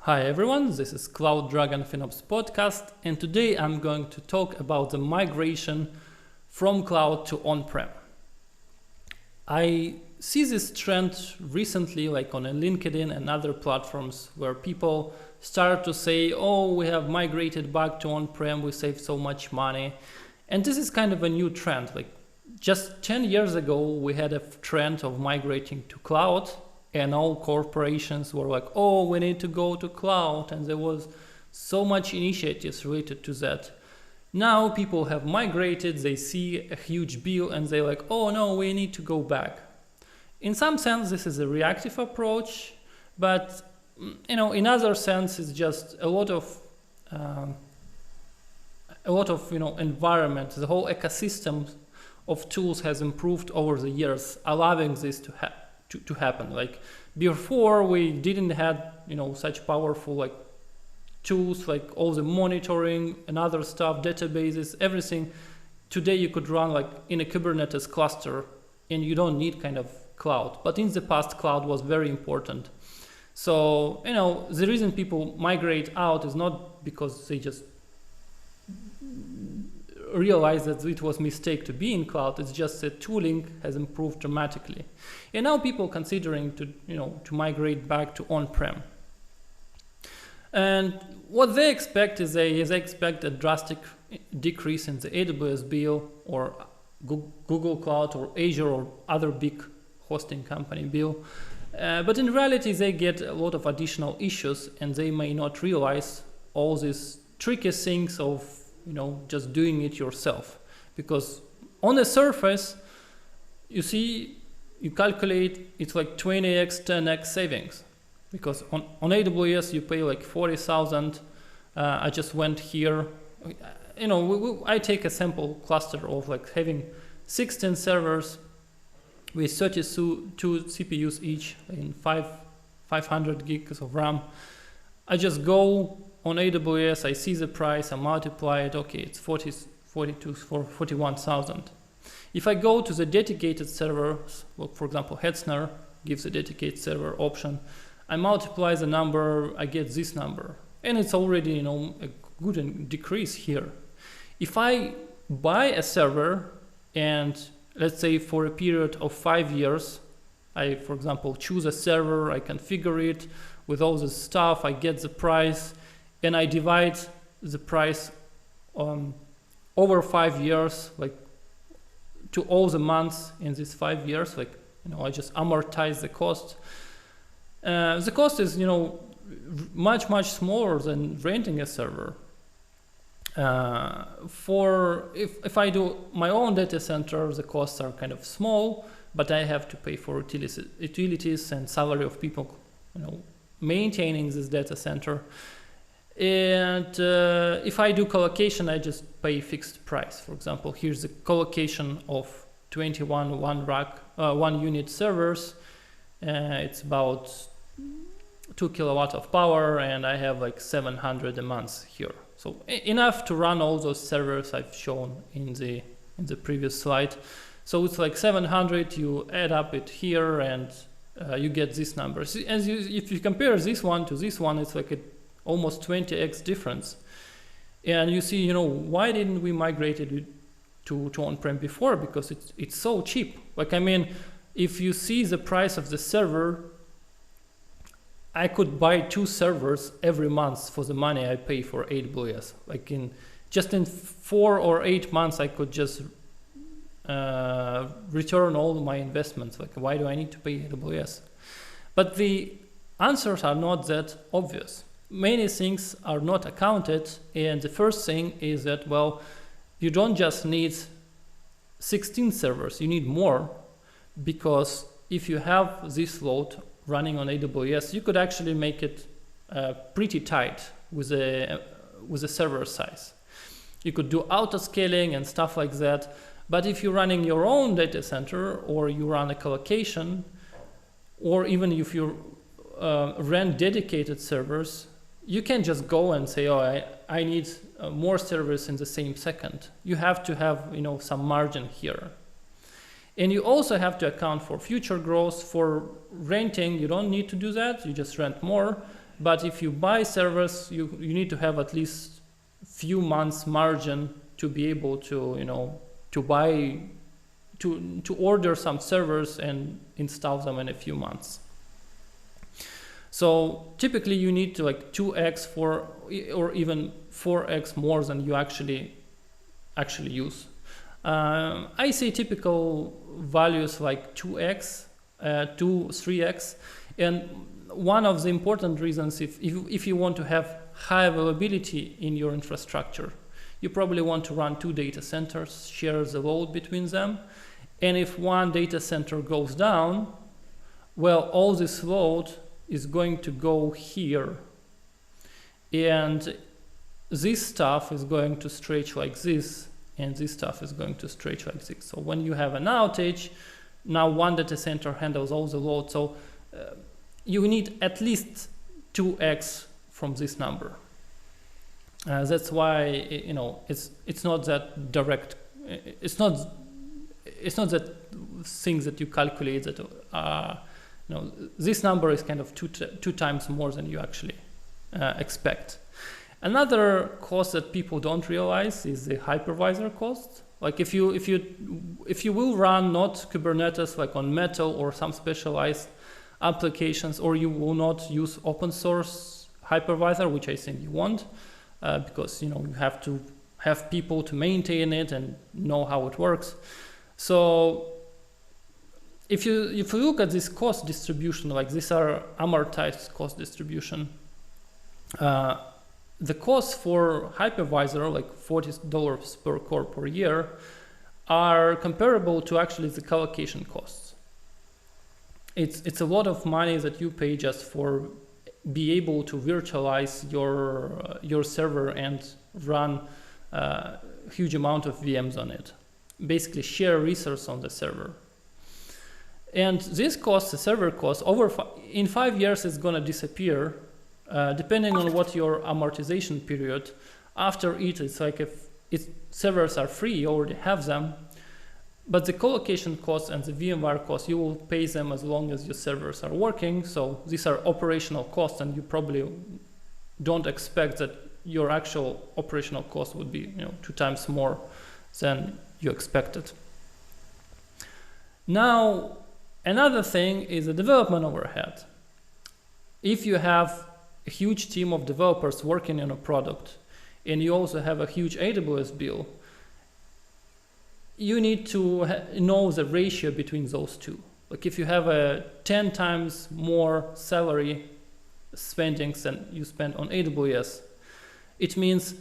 Hi everyone, this is Cloud Dragon FinOps podcast, and today I'm going to talk about the migration from cloud to on-prem. I see this trend recently, like on LinkedIn and other platforms, where people start to say, oh, we have migrated back to on-prem, we saved so much money. And this is kind of a new trend. Like just 10 years ago, we had a trend of migrating to cloud, and all corporations were like, oh, we need to go to cloud. And there was so much initiatives related to that. Now people have migrated, they see a huge bill and they're like, oh no, we need to go back. In some sense, this is a reactive approach, but in other sense, it's just a lot of environment. The whole ecosystem of tools has improved over the years, allowing this to happen. Like before, we didn't have such powerful tools like all the monitoring and other stuff, databases, everything. Today you could run in a Kubernetes cluster and you don't need kind of cloud. But in the past, cloud was very important. So the reason people migrate out is not because they just realize that it was a mistake to be in cloud. It's just that tooling has improved dramatically, and now people considering to migrate back to on-prem. And what they expect is they expect a drastic decrease in the AWS bill or Google Cloud or Azure or other big hosting company bill, but in reality they get a lot of additional issues, and they may not realize all these tricky things of just doing it yourself. Because on the surface, you calculate it's like 20x, 10x savings. Because on AWS you pay like 40,000. I just went here. I take a sample cluster of having 16 servers with 32 CPUs each in 500 gigs of RAM. I just go on AWS, I see the price, I multiply it, okay, it's 41,000. If I go to the dedicated servers, well, for example, Hetzner gives a dedicated server option, I multiply the number, I get this number. And it's already, a good decrease here. If I buy a server and let's say for a period of 5 years, I, for example, choose a server, I configure it with all this stuff, I get the price, and I divide the price over 5 years, to all the months in these 5 years, I just amortize the cost. The cost is, much smaller than renting a server. If I do my own data center, the costs are kind of small, but I have to pay for utilities and salary of people, maintaining this data center. And if I do colocation, I just pay fixed price. For example, here's the colocation of 21 one unit servers. It's about 2 kilowatt of power, and I have 700 a month here. So enough to run all those servers I've shown in the previous slide. So it's 700. You add up it here, and you get this number. If you compare this one to this one, it's almost 20x difference. And you see, why didn't we migrate it to on-prem before? Because it's so cheap. If you see the price of the server, I could buy 2 servers every month for the money I pay for AWS. In 4 or 8 months, I could just return all my investments. Why do I need to pay AWS? But the answers are not that obvious. Many things are not accounted, and the first thing is that, well, you don't just need 16 servers, you need more, because if you have this load running on AWS, you could actually make it pretty tight with a server size. You could do auto-scaling and stuff like that, but if you're running your own data center, or you run a colocation, or even if you rent dedicated servers, you can't just go and say, oh, I need more servers in the same second. You have to have some margin here. And you also have to account for future growth. For renting, you don't need to do that. You just rent more. But if you buy servers, you need to have at least few months margin to be able to, you know, to buy, to order some servers and install them in a few months. So typically you need to like 2x for, or even 4x more than you actually use. I say typical values like 2x, 3x, and one of the important reasons, if you want to have high availability in your infrastructure, you probably want to run 2 data centers, share the load between them, and if one data center goes down, well, all this load is going to go here, and this stuff is going to stretch like this, and this stuff is going to stretch like this. So when you have an outage, now one data center handles all the load, so you need at least 2x from this number. That's why, you know, it's not that direct. It's not that things that you calculate that you know, this number is kind of two times more than you actually expect. Another cost that people don't realize is the hypervisor cost. Like if you will run not Kubernetes like on Metal or some specialized applications, or you will not use open source hypervisor, which I think you won't, because, you know, you have to have people to maintain it and know how it works. So if you look at this cost distribution, like these are amortized cost distribution, the costs for hypervisor, like $40 per core per year, are comparable to actually the colocation costs. It's a lot of money that you pay just for be able to virtualize your server and run a huge amount of VMs on it. Basically share resource on the server. And this cost, the server cost, in 5 years it's going to disappear, depending on what your amortization period. After it's like if servers are free, you already have them. But the colocation costs and the VMware costs, you will pay them as long as your servers are working. So these are operational costs, and you probably don't expect that your actual operational cost would be, you know, 2 times more than you expected. Now, another thing is the development overhead. If you have a huge team of developers working on a product, and you also have a huge AWS bill, you need to know the ratio between those two. Like if you have a 10 times more salary spendings than you spend on AWS, it means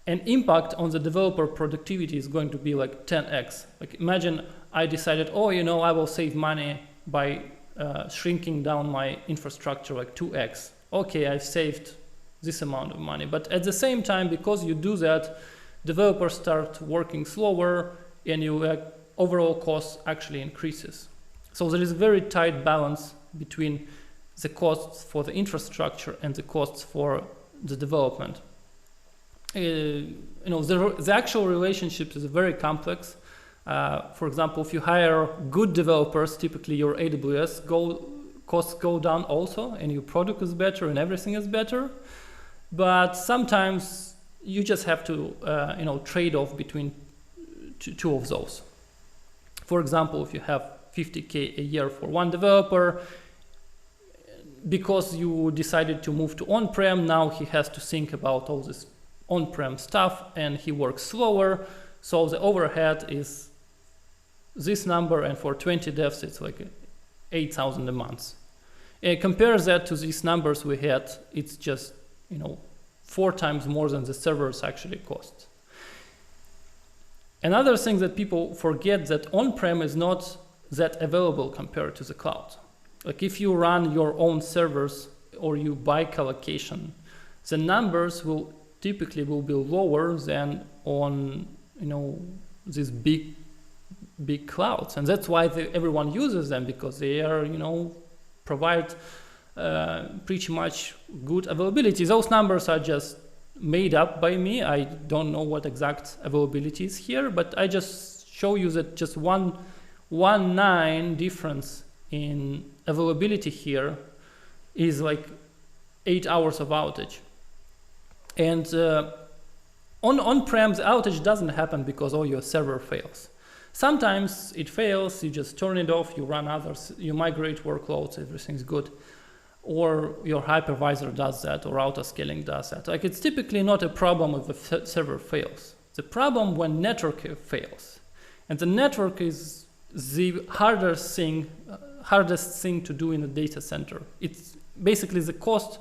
an impact on the developer productivity is going to be like 10x. Like imagine I decided, oh, you know, I will save money by shrinking down my infrastructure like 2x. Okay, I've saved this amount of money. But at the same time, because you do that, developers start working slower, and your overall cost actually increases. So there is a very tight balance between the costs for the infrastructure and the costs for the development. You know, the actual relationship is very complex. For example, if you hire good developers, typically your AWS costs go down also, and your product is better and everything is better. But sometimes you just have to you know, trade off between two of those. For example, if you have $50K a year for one developer, because you decided to move to on-prem, now he has to think about all this on-prem stuff, and he works slower, so the overhead is this number, and for 20 devs it's like 8,000 a month. Compare that to these numbers we had, it's just, you know, 4 times more than the servers actually cost. Another thing that people forget, that on-prem is not that available compared to the cloud. Like if you run your own servers or you buy colocation, the numbers will typically be lower than on, you know, these big clouds, and that's why everyone uses them, because they are, you know, provide pretty much good availability. Those numbers are just made up by me. I don't know what exact availability is here, but I just show you that just 1.9 difference in availability here is like 8 hours of outage. And on-prem, the outage doesn't happen because all your server fails. Sometimes it fails, you just turn it off, you run others, you migrate workloads, everything's good. Or your hypervisor does that, or autoscaling does that. Like, it's typically not a problem if the server fails. The problem when network fails. And the network is the hardest thing to do in a data center. It's basically the cost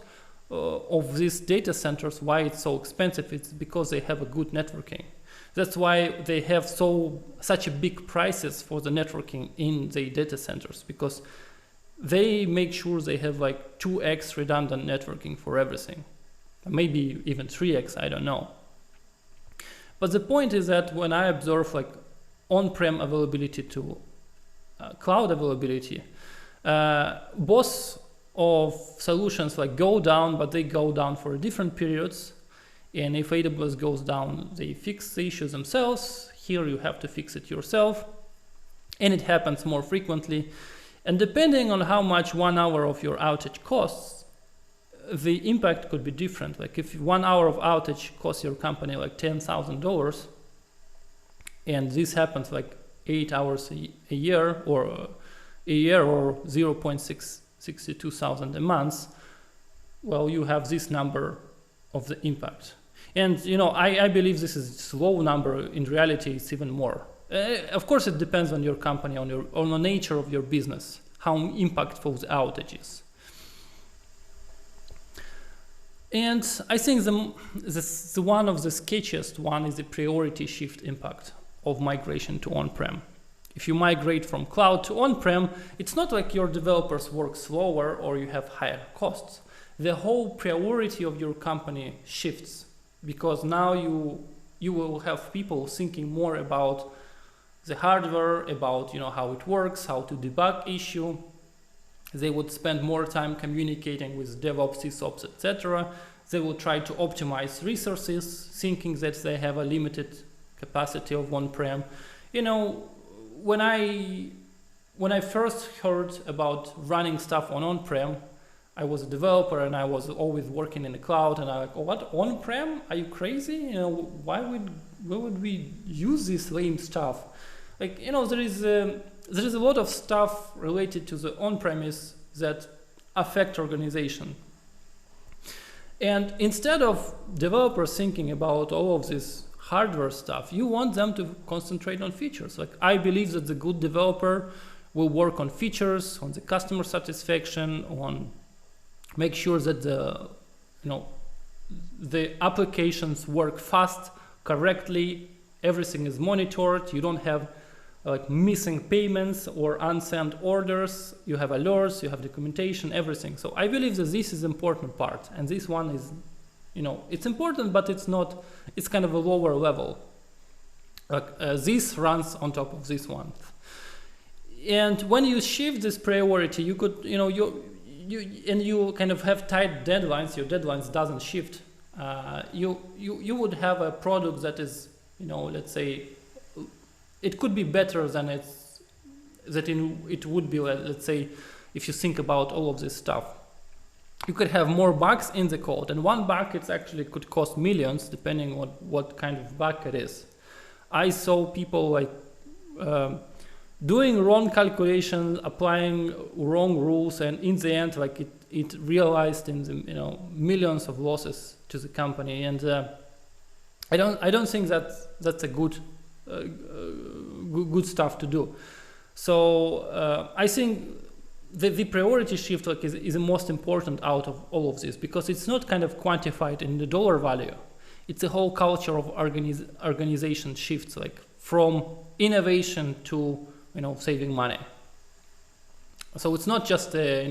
of these data centers, why it's so expensive. It's because they have a good networking. That's why they have such a big prices for the networking in the data centers, because they make sure they have like 2x redundant networking for everything. Maybe even 3x, I don't know. But the point is that when I observe like on-prem availability to cloud availability, both of solutions like go down, but they go down for different periods. And if AWS goes down, they fix the issues themselves. Here you have to fix it yourself. And it happens more frequently. And depending on how much 1 hour of your outage costs, the impact could be different. Like if 1 hour of outage costs your company like $10,000, and this happens like 8 hours a year, or 0.662,000 a month, well, you have this number of the impact. And I believe this is a low number. In reality, it's even more. Of course, it depends on your company, on the nature of your business, how impactful the outage is. And I think the one of the sketchiest one is the priority shift impact of migration to on-prem. If you migrate from cloud to on-prem, it's not like your developers work slower or you have higher costs. The whole priority of your company shifts, because now you will have people thinking more about the hardware, about how it works, how to debug issue. They would spend more time communicating with DevOps, SysOps, etc. They will try to optimize resources, thinking that they have a limited capacity of on-prem. When I first heard about running stuff on-prem, I was a developer and I was always working in the cloud, and I like, oh, what, on-prem? Are you crazy? Why would we use this lame stuff? Like, there is a lot of stuff related to the on-premise that affect organization. And instead of developers thinking about all of this hardware stuff, you want them to concentrate on features. Like, I believe that the good developer will work on features, on the customer satisfaction, on make sure that the applications work fast, correctly, everything is monitored, you don't have like missing payments or unsent orders, you have alerts, you have documentation, everything. So I believe that this is the important part, and this one is, it's important, but it's not, it's kind of a lower level. Like this runs on top of this one. And when you shift this priority, you could, you kind of have tight deadlines, your deadlines doesn't shift. You would have a product that is, let's say, it could be better than it would be, let's say, if you think about all of this stuff. You could have more bugs in the code, and one bug it actually could cost millions, depending on what kind of bug it is. I saw people like doing wrong calculations, applying wrong rules, and in the end, like it realized in the millions of losses to the company. And I don't think that's a good stuff to do. So I think the priority shift is the most important out of all of this, because it's not kind of quantified in the dollar value. It's a whole culture of organization shifts, like from innovation to saving money. So it's not just a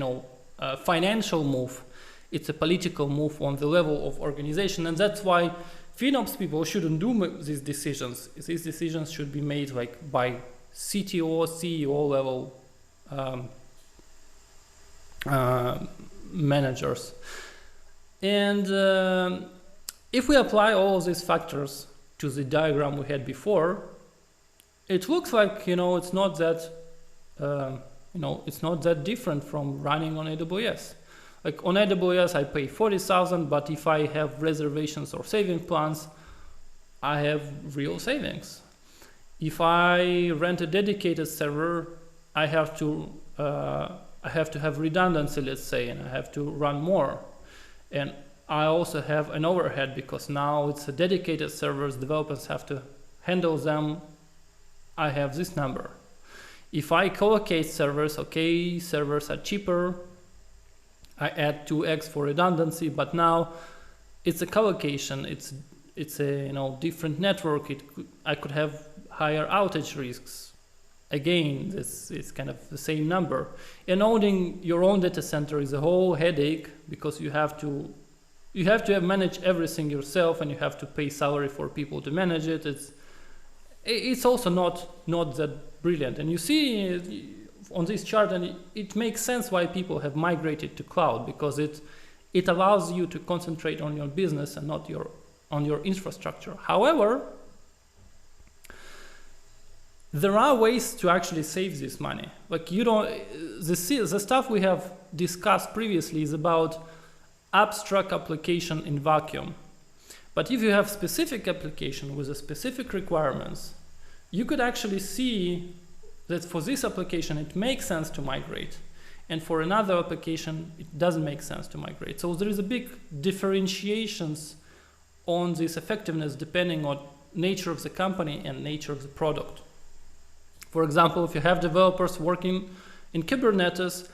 financial move; it's a political move on the level of organization, and that's why FinOps people shouldn't do these decisions. These decisions should be made like by CTO, CEO level managers. And if we apply all of these factors to the diagram we had before, it looks like it's not that it's not that different from running on AWS. Like on AWS, I pay 40,000, but if I have reservations or saving plans, I have real savings. If I rent a dedicated server, I have to have redundancy, let's say, and I have to run more. And I also have an overhead because now it's a dedicated servers, developers have to handle them. I have this number. If I collocate servers, okay, servers are cheaper. I add 2x for redundancy, but now it's a collocation. It's a different network. I could have higher outage risks. Again, it's kind of the same number. And owning your own data center is a whole headache because you have to manage everything yourself, and you have to pay salary for people to manage it. It's also not that brilliant. And you see on this chart, and it makes sense why people have migrated to cloud, because it allows you to concentrate on your business and not on your infrastructure. However, there are ways to actually save this money. Like the stuff we have discussed previously is about abstract application in vacuum. But if you have specific application with a specific requirements, you could actually see that for this application it makes sense to migrate, and for another application it doesn't make sense to migrate. So there is a big differentiations on this effectiveness depending on nature of the company and nature of the product. For example, if you have developers working in Kubernetes,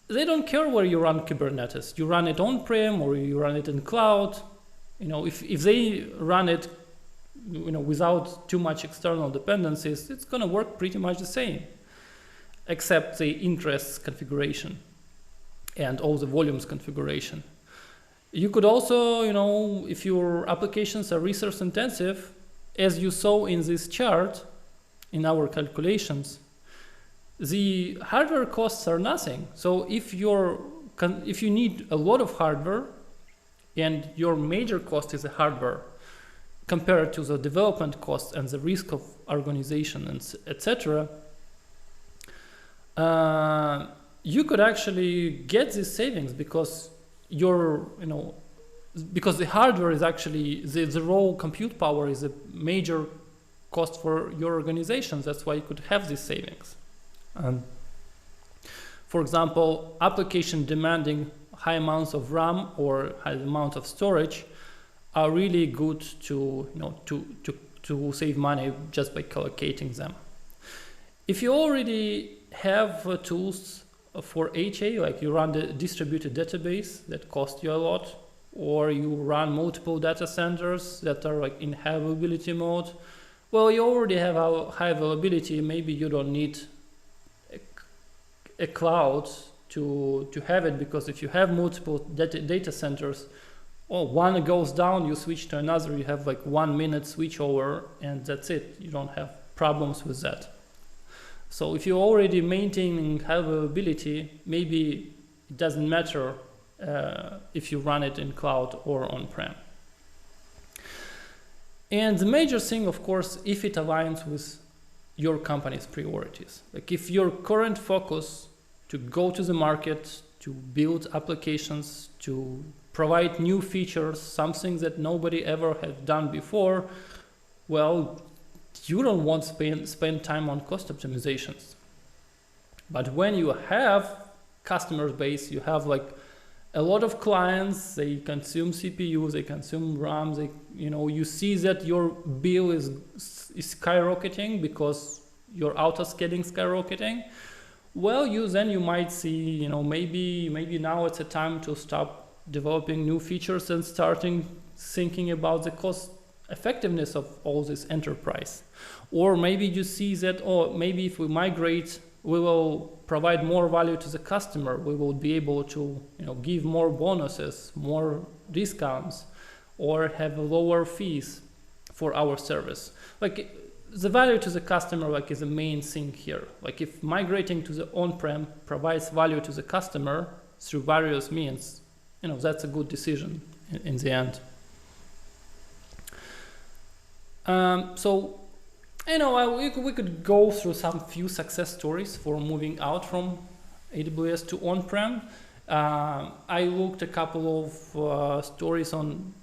they don't care where you run Kubernetes. You run it on-prem or you run it in cloud. If they run it without too much external dependencies, it's going to work pretty much the same, except the interests configuration and all the volumes configuration. You could also, if your applications are resource intensive, as you saw in this chart, in our calculations, the hardware costs are nothing. So if you need a lot of hardware and your major cost is the hardware compared to the development cost and the risk of organization, and etc., you could actually get these savings because because the hardware is actually the raw compute power is a major cost for your organization. That's why you could have these savings. For example, application demanding high amounts of RAM or high amount of storage are really good to save money just by collocating them. If you already have tools for HA, like you run the distributed database that cost you a lot, or you run multiple data centers that are like in high availability mode, well, you already have a high availability. Maybe you don't need a cloud to have it, because if you have multiple data centers, one goes down, you switch to another, you have like 1 minute switch over, and that's it. You don't have problems with that. So if you're already maintaining high availability, maybe it doesn't matter if you run it in cloud or on-prem. And the major thing, of course, if it aligns with your company's priorities. Like if your current focus to go to the market, to build applications, to provide new features, something that nobody ever had done before, well, you don't want to spend time on cost optimizations. But when you have customer base, you have like a lot of clients, they consume CPU, they consume RAM, you see that your bill is skyrocketing because your auto-scaling skyrocketing. Well, then you might see, maybe now it's a time to stop developing new features and starting thinking about the cost effectiveness of all this enterprise. Or maybe you see that, maybe if we migrate, we will provide more value to the customer. We will be able to give more bonuses, more discounts, or have lower fees for our service. Like the value to the customer is the main thing here. Like if migrating to the on-prem provides value to the customer through various means, that's a good decision in the end. We could go through some few success stories for moving out from AWS to on-prem. I looked a couple of stories on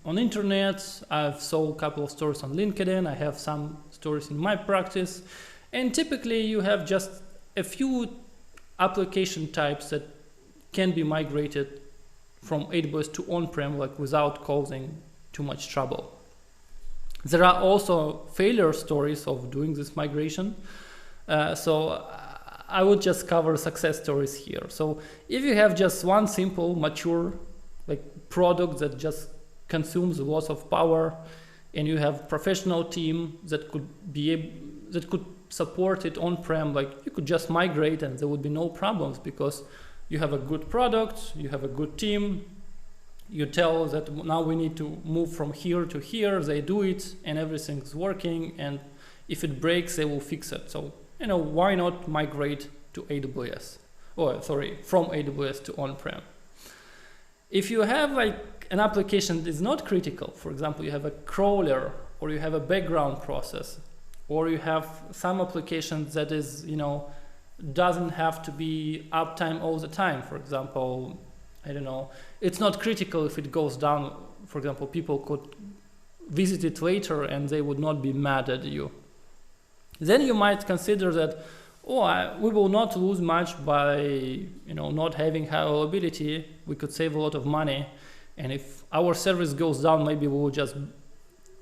internet. I've saw a couple of stories on LinkedIn. I have some stories in my practice, and typically you have just a few application types that can be migrated from AWS to on-prem, like without causing too much trouble. There are also failure stories of doing this migration. So I would just cover success stories here. So if you have just one simple, mature product that just consumes lots of power, and you have professional team that could support it on-prem, you could just migrate and there would be no problems, because you have a good product, you have a good team, you tell that now we need to move from here to here, they do it and everything's working, and if it breaks they will fix it. So why not migrate to AWS, from AWS to on-prem. If you have an application that is not critical, for example you have a crawler, or you have a background process, or you have some applications that is doesn't have to be uptime all the time. For example, I don't know, it's not critical if it goes down. For example, people could visit it later and they would not be mad at you. Then you might consider that, we will not lose much by not having high availability. We could save a lot of money, and if our service goes down, maybe we will just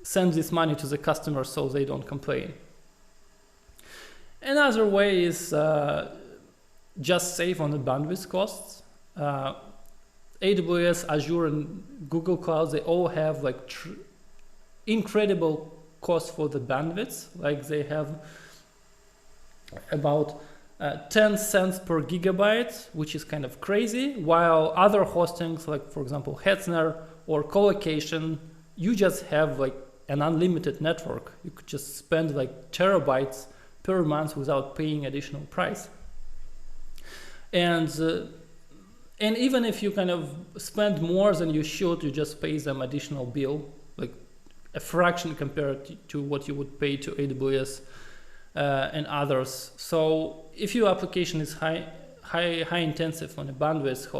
send this money to the customer so they don't complain. Another way is just save on the bandwidth costs. AWS, Azure, and Google Cloud, they all have incredible costs for the bandwidth. They have about 10 cents per gigabyte, which is kind of crazy, while other hostings, for example Hetzner or colocation, you just have an unlimited network. You could just spend terabytes per month without paying additional price. And even if you kind of spend more than you should, you just pay them additional bill, a fraction compared to what you would pay to AWS and others. So if your application is high intensive on the bandwidth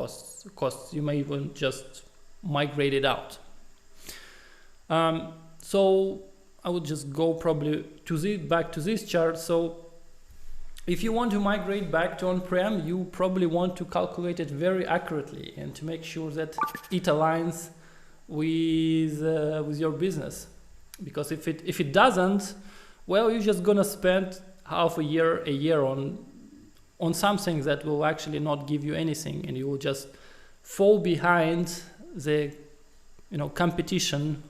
costs, you may even just migrate it out. So I would just go probably back to this chart. So if you want to migrate back to on-prem, you probably want to calculate it very accurately and to make sure that it aligns with your business. Because if it doesn't, well, you're just gonna spend a year on something that will actually not give you anything, and you will just fall behind the competition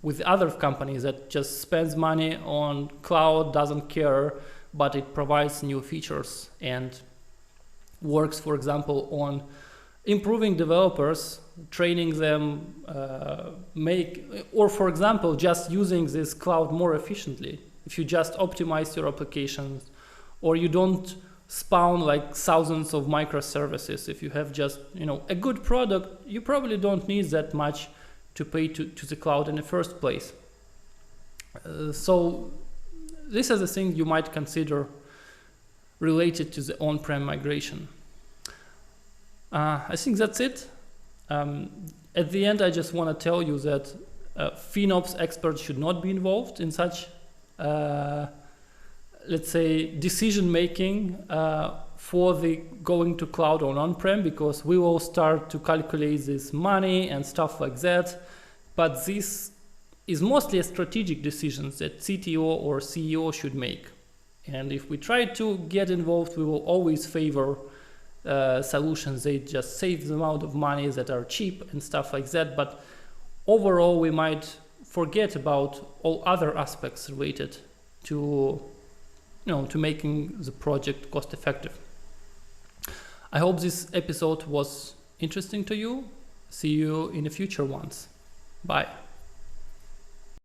with other companies that just spends money on cloud, doesn't care, but it provides new features and works, for example, on improving developers, training them, or for example, just using this cloud more efficiently. If you just optimize your applications, or you don't spawn thousands of microservices, if you have just a good product, you probably don't need that much to pay to the cloud in the first place. So this is a thing you might consider related to the on-prem migration. I think that's it. At the end, I just want to tell you that FinOps experts should not be involved in such, let's say, decision making for the going to cloud or on-prem, because we will start to calculate this money and stuff like that. But this is mostly a strategic decision that CTO or CEO should make. And if we try to get involved, we will always favor solutions. They just save the amount of money that are cheap and stuff like that. But overall, we might forget about all other aspects related to, to making the project cost effective. I hope this episode was interesting to you. See you in the future ones. Bye.